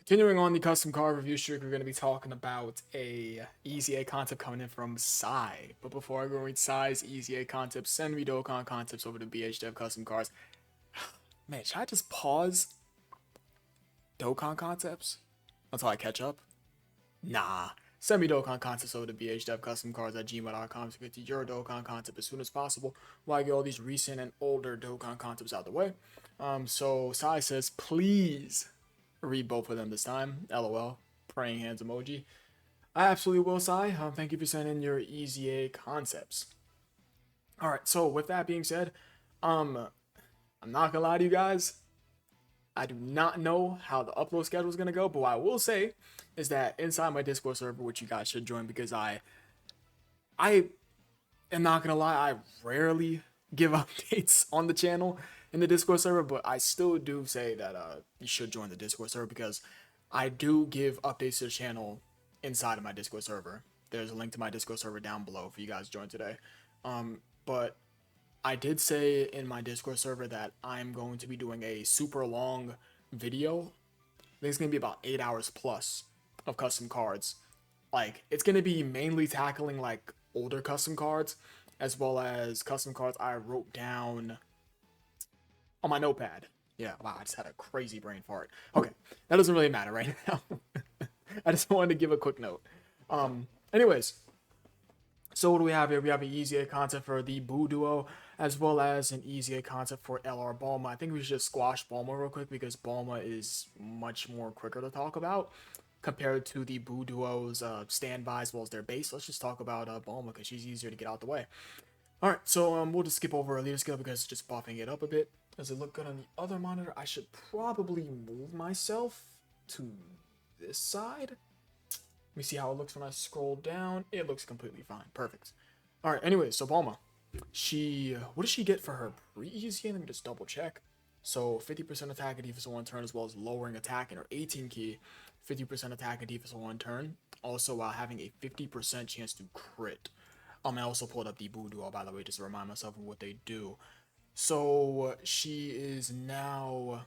Continuing on the custom card review streak, we're going to be talking about a EZA concept coming in from Sai. But before I go read Sai's EZA concepts, send me Dokkan concepts over to BHDev custom cards. Man, should I just pause Dokkan concepts until I catch up? Nah. Send me Dokkan concepts over to BHDev custom cards at gmail.com to get to your Dokkan concept as soon as possible while I get all these recent and older Dokkan concepts out the way. So Sai says, please read both of them this time. LOL. Praying hands emoji. I absolutely will, Sai. Thank you for sending your EZA concepts. Alright, so with that being said, I'm not gonna lie to you guys. I do not know how the upload schedule is gonna go, but what I will say is that inside my Discord server, which you guys should join because I am not gonna lie, I rarely give updates on the channel in the Discord server, but I still do say that you should join the Discord server because I do give updates to the channel inside of my Discord server. There's a link to my Discord server down below for you guys to join today. But I did say in my Discord server that I'm going to be doing a super long video. I think it's going to be about 8 hours plus of custom cards. Like, it's going to be mainly tackling like older custom cards as well as custom cards I wrote down on my notepad. Yeah, wow, I just had a crazy brain fart. Okay, that doesn't really matter right now. I just wanted to give a quick note. Anyways, so what do we have here? We have an EZA concept for the Boo Duo, as well as an EZA concept for LR Bulma. I think we should just squash Bulma real quick because Bulma is much more quicker to talk about compared to the Boo Duo's standby as well as their base. Let's just talk about Bulma because she's easier to get out the way. Alright, so we'll just skip over a leader skill because it's just buffing it up a bit. Does it look good on the other monitor? I should probably move myself to this side. Let me see how it looks when I scroll down. It looks completely fine. Perfect. Alright, anyway, so Bulma. What does she get for her pre-EZA? Let me just double check. So 50% attack and defense on one turn, as well as lowering attack in her 18 key. 50% attack and defense on one turn. Also while having a 50% chance to crit. I also pulled up the Boo Duo, by the way, just to remind myself of what they do. So she is now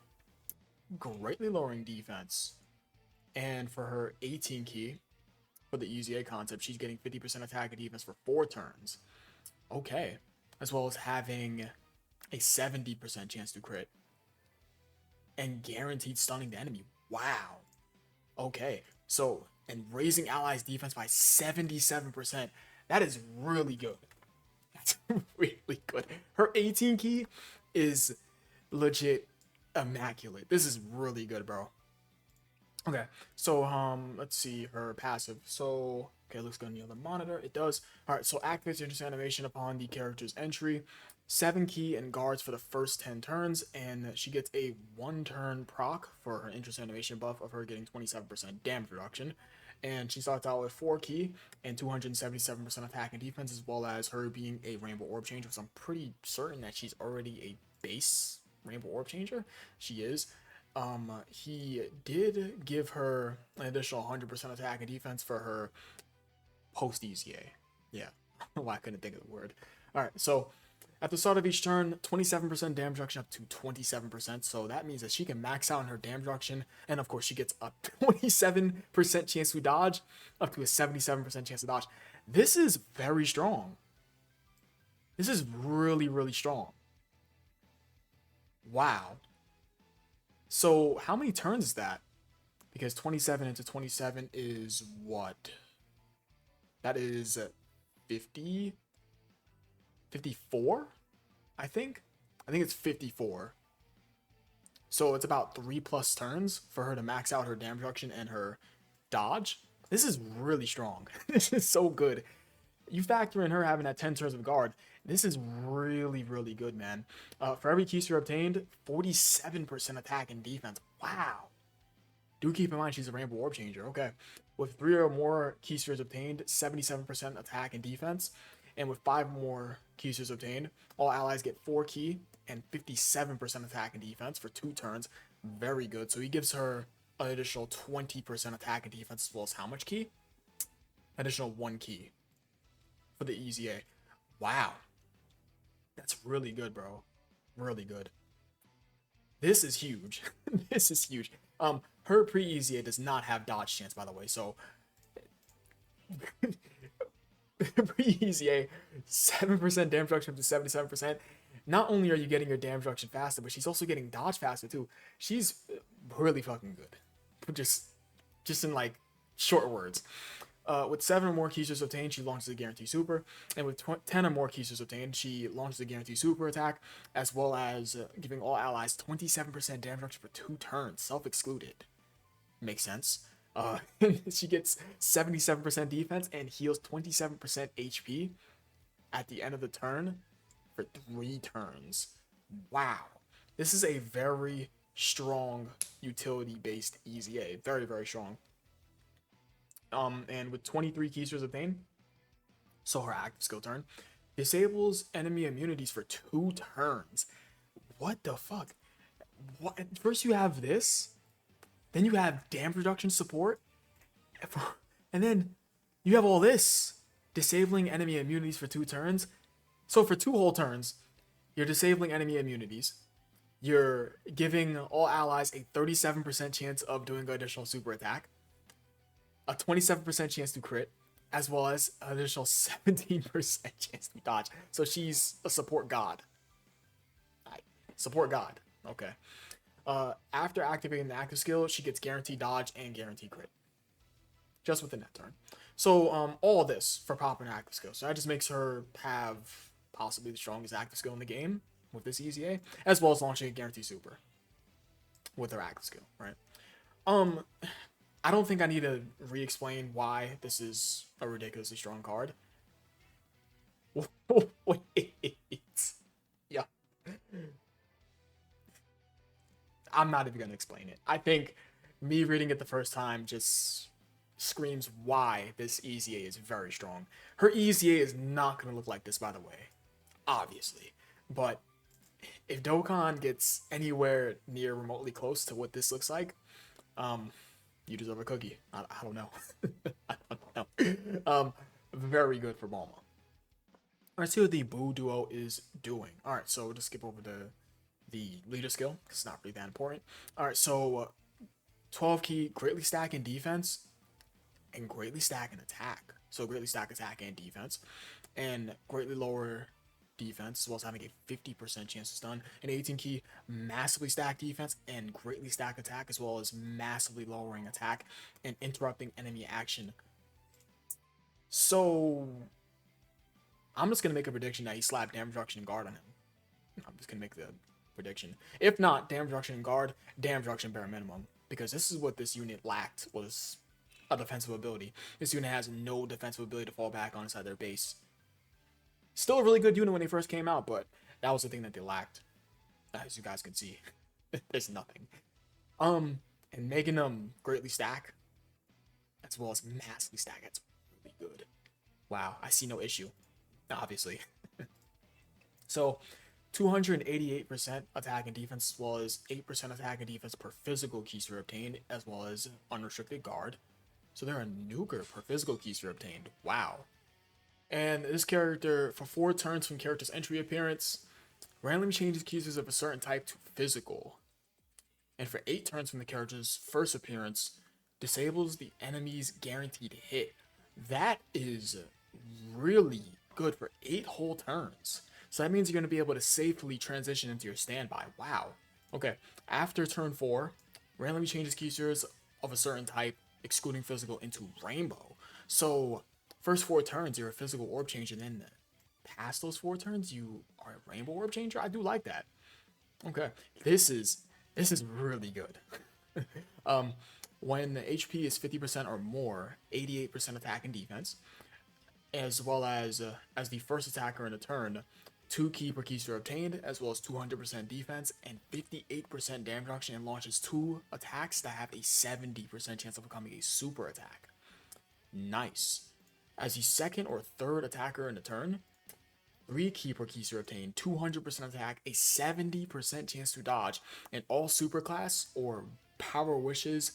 greatly lowering defense. And for her 18 key, for the EZA concept, she's getting 50% attack and defense for 4 turns. Okay. As well as having a 70% chance to crit. And guaranteed stunning the enemy. Wow. Okay. So, and raising allies' defense by 77%. That is really good. That's really good. Her 18 key is legit immaculate. This is really good, bro. Okay, so let's see her passive. So okay, looks good on the other monitor. It does. All right, so activates the interest animation upon the character's entry. 7 key and guards for the first 10 turns, and she gets a 1-turn proc for her interest animation buff of her getting 27% damage reduction. And she starts out with 4 key and 277% attack and defense, as well as her being a Rainbow Orb Changer, because I'm pretty certain that she's already a base Rainbow Orb Changer. She is. He did give her an additional 100% attack and defense for her post-EZA. Yeah, why I couldn't think of the word. Alright, so at the start of each turn, 27% damage reduction up to 27%. So that means that she can max out on her damage reduction. And of course, she gets a 27% chance to dodge, up to a 77% chance to dodge. This is very strong. This is really, really strong. Wow. So how many turns is that? Because 27 into 27 is what? That is 50? 54? I think it's 54. So it's about 3+ turns for her to max out her damage reduction and her dodge. This is really strong. This is so good. You factor in her having that 10 turns of guard. This is really, really good, man. For every key sphere obtained, 47% attack and defense. Wow. Do keep in mind she's a Rainbow Orb Changer. Okay. With 3 or more key spheres obtained, 77% attack and defense. And with 5 more key spheres obtained, all allies get 4 key and 57% attack and defense for 2 turns. Very good. So he gives her an additional 20% attack and defense, as well as how much key? Additional 1 key for the EZA. Wow. That's really good, bro. Really good. This is huge. This is huge. her pre-EZA does not have dodge chance, by the way. So pre-EZA, 7% damage reduction up to 77%. Not only are you getting your damage reduction faster, but she's also getting dodge faster too. She's really fucking good. Just in like short words. With 7 or more keysters obtained, she launches a guarantee super, and with 10 or more keysters obtained, she launches a guarantee super attack, as well as giving all allies 27% damage reduction for 2 turns, self-excluded. Makes sense. She gets 77% defense and heals 27% HP at the end of the turn for 3 turns. Wow. This is a very strong utility-based EZA. Very, very strong. And with 23 keysters obtained, so her active skill turn, disables enemy immunities for 2 turns. What the fuck? What? First you have this, then you have damage reduction support, and then you have all this, disabling enemy immunities for 2 turns. So for 2 whole turns, you're disabling enemy immunities. You're giving all allies a 37% chance of doing an additional super attack, a 27% chance to crit, as well as an additional 17% chance to dodge. So she's a support god. Support god. Okay. After activating the active skill, she gets guaranteed dodge and guaranteed crit. Just within that turn. So all this for popping an active skill. So that just makes her have possibly the strongest active skill in the game with this EZA, as well as launching a guaranteed super with her active skill, right? I don't think I need to re-explain why this is a ridiculously strong card. Wait. Yeah. I'm not even going to explain it. I think me reading it the first time just screams why this EZA is very strong. Her EZA is not going to look like this, by the way. Obviously. But if Dokkan gets anywhere near remotely close to what this looks like, you deserve a cookie. I don't know. I don't know. Very good for Bulma. Alright, see what the Boo duo is doing. Alright, so we'll just skip over to the leader skill. It's not really that important. Alright, so 12 key, greatly stack in defense and greatly stack in attack. So greatly stack attack and defense. And greatly lower defense, as well as having a 50% chance to stun. An 18 key, massively stacked defense and greatly stacked attack, as well as massively lowering attack and interrupting enemy action. So I'm just gonna make a prediction that he slapped damage reduction and guard on him. I'm just gonna make the prediction. If not damage reduction and guard, damage reduction bare minimum, because this is what this unit lacked, was a defensive ability. This unit has no defensive ability to fall back on inside their base. Still a really good unit when they first came out, but that was the thing that they lacked. As you guys can see, there's nothing. And making them greatly stack, as well as massively stack, that's really good. Wow, I see no issue, obviously. So, 288% attack and defense, as well as 8% attack and defense per physical keyster obtained, as well as unrestricted guard. So they're a nuker per physical keyster obtained. Wow. And this character, for 4 turns from character's entry appearance, randomly changes keysters of a certain type to physical. And for 8 turns from the character's first appearance, disables the enemy's guaranteed hit. That is really good for 8 whole turns. So that means you're going to be able to safely transition into your standby. Wow. Okay. After turn 4, randomly changes keysters of a certain type, excluding physical, into rainbow. So first 4 turns, you're a physical orb changer, and then past those 4 turns, you are a rainbow orb changer. I do like that. Okay, this is really good. When the HP is 50% or more, 88% attack and defense, as well as the first attacker in a turn, 2 key per keyster obtained, as well as 200% defense and 58% damage reduction, and launches 2 attacks that have a 70% chance of becoming a super attack. Nice. As the second or third attacker in a turn, 3 key per keyster obtained, 200% attack, a 70% chance to dodge, and all superclass or power wishes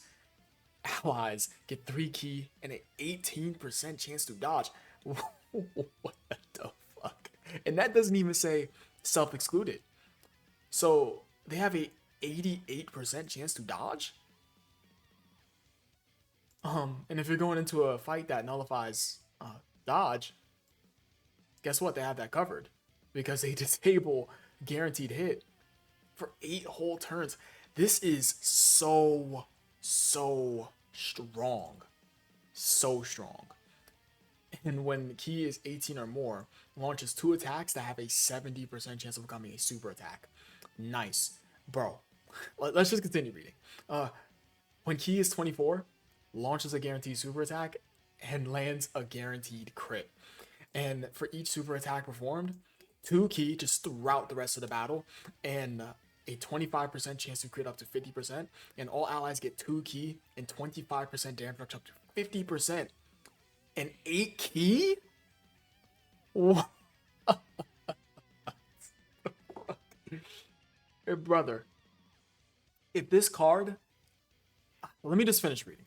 allies get 3 key and an 18% chance to dodge. What the fuck? And that doesn't even say self-excluded. So they have a 88% chance to dodge? And if you're going into a fight that nullifies dodge, guess what? They have that covered because they disable guaranteed hit for 8 whole turns. This is so strong. So strong. And when the key is 18 or more, launches 2 attacks that have a 70% chance of becoming a super attack. Nice. Bro, let's just continue reading. When key is 24, launches a guaranteed super attack and lands a guaranteed crit. And for each super attack performed, 2 key just throughout the rest of the battle, and a 25% chance to crit up to 50%, and all allies get 2 key and 25% damage up to 50%. And 8 key? What? Hey, brother, if this card, let me just finish reading.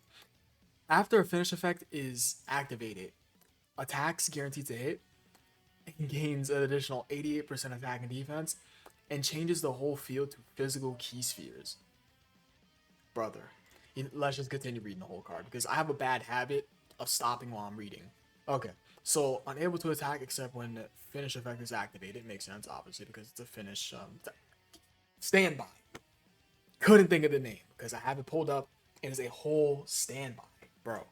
After a finish effect is activated, attacks guaranteed to hit, and gains an additional 88% attack and defense, and changes the whole field to physical key spheres. Brother, let's just continue reading the whole card because I have a bad habit of stopping while I'm reading. Okay, so unable to attack except when finish effect is activated. Makes sense, obviously, because it's a finish. Standby. Couldn't think of the name because I have it pulled up. It is a whole standby, bro.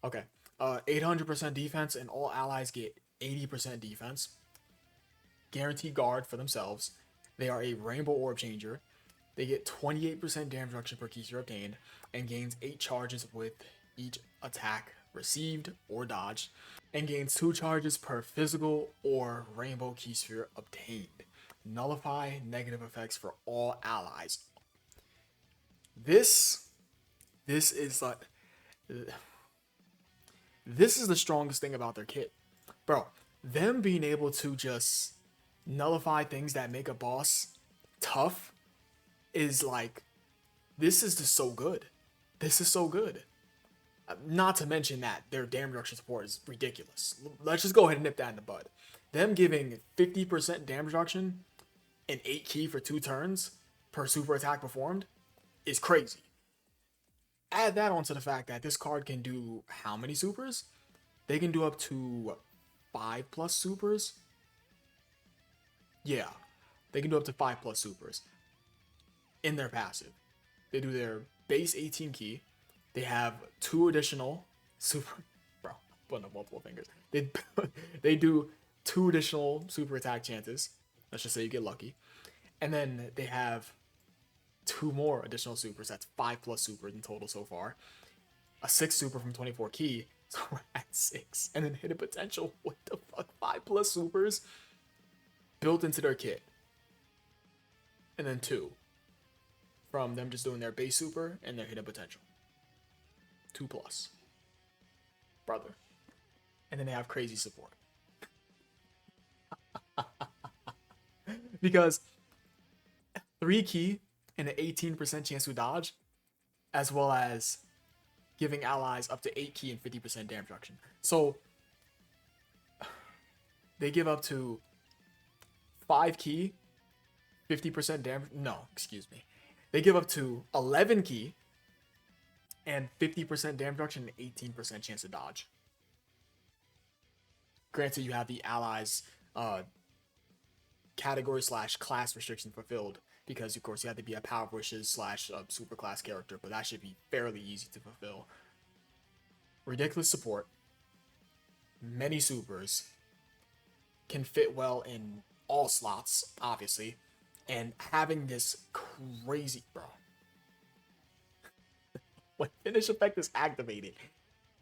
Okay, 800% defense, and all allies get 80% defense. Guaranteed guard for themselves. They are a rainbow orb changer. They get 28% damage reduction per key sphere obtained, and gains 8 charges with each attack received or dodged, and gains 2 charges per physical or rainbow key sphere obtained. Nullify negative effects for all allies. This is like, this is the strongest thing about their kit, bro. Them being able to just nullify things that make a boss tough is like, this is just so good. This is so good. Not to mention that their damage reduction support is ridiculous. Let's just go ahead and nip that in the bud. Them giving 50% damage reduction and 8 key for 2 turns per super attack performed is crazy. Add that onto the fact that this card can do how many supers? They can do up to 5+ supers. Yeah, they can do up to 5+ supers in their passive. They do their base 18 key. They have 2 additional super. Bro, putting up multiple fingers. They do 2 additional super attack chances. Let's just say you get lucky, and then they have 2 more additional supers. That's 5+ supers in total so far. A 6 super from 24 key. So we're at 6, and then hidden potential. What the fuck? 5+ supers built into their kit, and then 2 from them just doing their base super and their hidden potential. 2+, brother, and then they have crazy support because 3 key and an 18% chance to dodge, as well as giving allies up to 8 key and 50% damage reduction. So they give up to 5 key, 50% damage. No, excuse me. They give up to 11 key and 50% damage reduction and 18% chance to dodge. Granted, you have the allies category / class restriction fulfilled because, of course, you have to be a Power Wishes / super class character, but that should be fairly easy to fulfill. Ridiculous support, many supers, can fit well in all slots, obviously, and having this crazy, bro. When finish effect is activated,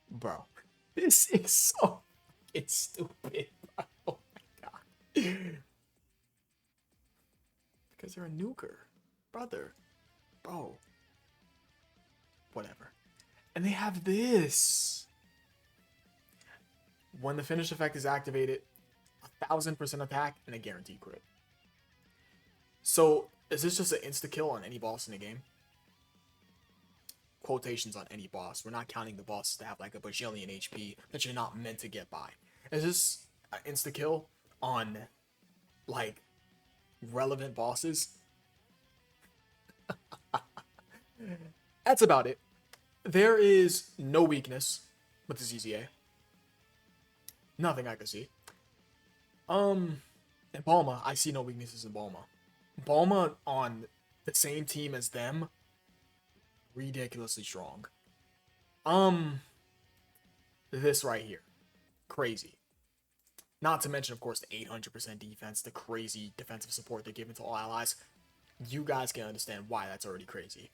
bro, this is so fucking stupid, bro. Oh my god. Because they're a nuker, brother, bro. Whatever. And they have this. When the finish effect is activated, 1000% attack and a guaranteed crit. So, is this just an insta-kill on any boss in the game? Quotations on any boss. We're not counting the bosses that have like a bajillion HP that you're not meant to get by. Is this an insta-kill on, like, relevant bosses? That's about it. There is no weakness with this EZA. Nothing I can see. In Bulma, I see no weaknesses in Bulma. Bulma on the same team as them, ridiculously strong. This right here, crazy. Not to mention, of course, the 800% defense, the crazy defensive support they're giving to all allies. You guys can understand why that's already crazy.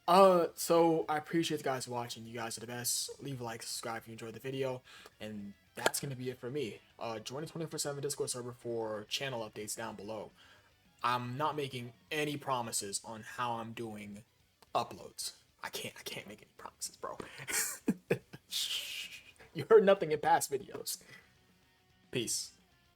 So I appreciate you guys watching. You guys are the best. Leave a like, subscribe if you enjoyed the video, and that's gonna be it for me. Join the 24/7 Discord server for channel updates down below. I'm not making any promises on how I'm doing uploads. I can't make any promises, bro. You heard nothing in past videos. Peace.